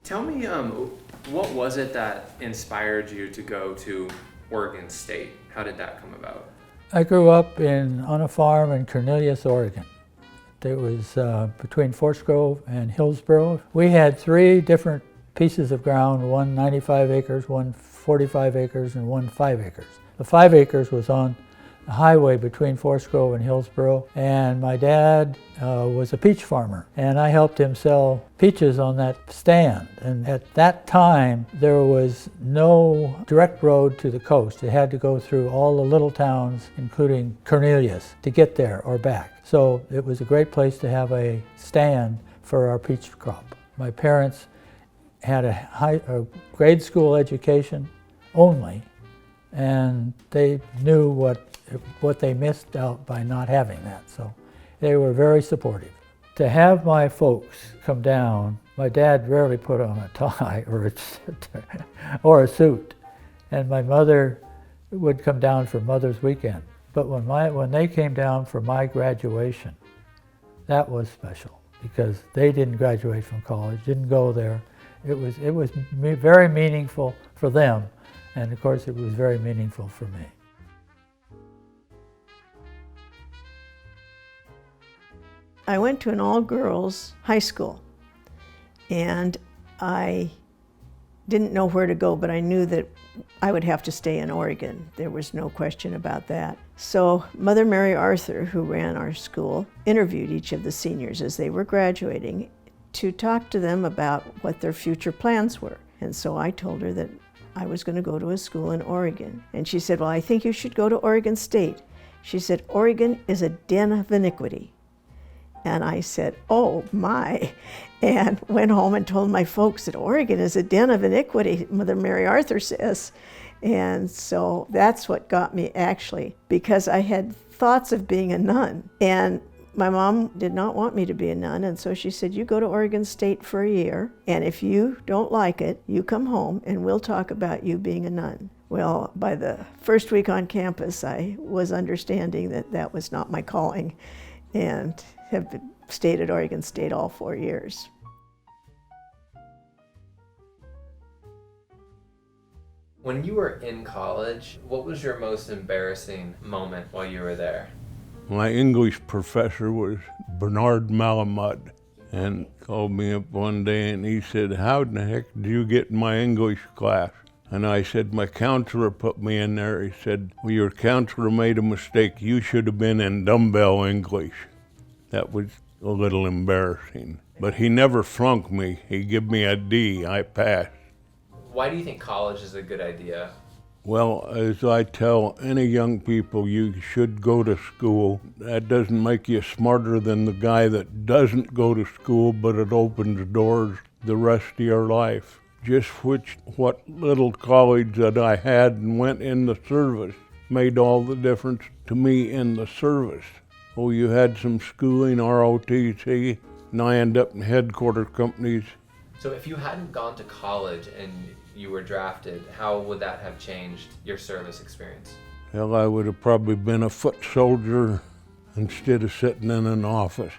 Tell me, what was it that inspired you to go to Oregon State? How did that come about? I grew up on a farm in Corvallis, Oregon. It was between Forest Grove and Hillsboro. We had 3 different pieces of ground, one 95 acres, one 45 acres, and one 5 acres. The 5 acres was on the highway between Forest Grove and Hillsboro, and my dad was a peach farmer, and I helped him sell peaches on that stand. And at that time, there was no direct road to the coast. It had to go through all the little towns, including Cornelius, to get there or back. So it was a great place to have a stand for our peach crop. My parents had a grade school education only, and they knew what they missed out by not having that, so they were very supportive. To have my folks come down, my dad rarely put on a tie or a suit, and my mother would come down for Mother's Weekend. But when they came down for my graduation, that was special because they didn't graduate from college, didn't go there. It was very meaningful for them, and of course it was very meaningful for me. I went to an all-girls high school, and I didn't know where to go, but I knew that I would have to stay in Oregon. There was no question about that. So Mother Mary Arthur, who ran our school, interviewed each of the seniors as they were graduating to talk to them about what their future plans were. And so I told her that I was going to go to a school in Oregon. And she said, well, I think you should go to Oregon State. She said, Oregon is a den of iniquity. And I said, oh my, and went home and told my folks that Oregon is a den of iniquity, Mother Mary Arthur says. And so that's what got me, actually, because I had thoughts of being a nun. And my mom did not want me to be a nun, and so she said, you go to Oregon State for a year, and if you don't like it, you come home and we'll talk about you being a nun. Well, by the first week on campus, I was understanding that that was not my calling, and have stayed at Oregon State all 4 years. When you were in college, what was your most embarrassing moment while you were there? My English professor was Bernard Malamud, and called me up one day and he said, how in the heck did you get in my English class? And I said, my counselor put me in there. He said, well, your counselor made a mistake. You should have been in dumbbell English. That was a little embarrassing. But he never flunked me. He gave me a D. I passed. Why do you think college is a good idea? Well, as I tell any young people, you should go to school. That doesn't make you smarter than the guy that doesn't go to school, but it opens doors the rest of your life. Just what little college that I had and went in the service made all the difference to me in the service. Oh, you had some schooling, ROTC, and I ended up in headquarter companies. So if you hadn't gone to college and you were drafted, how would that have changed your service experience? Well, I would have probably been a foot soldier instead of sitting in an office.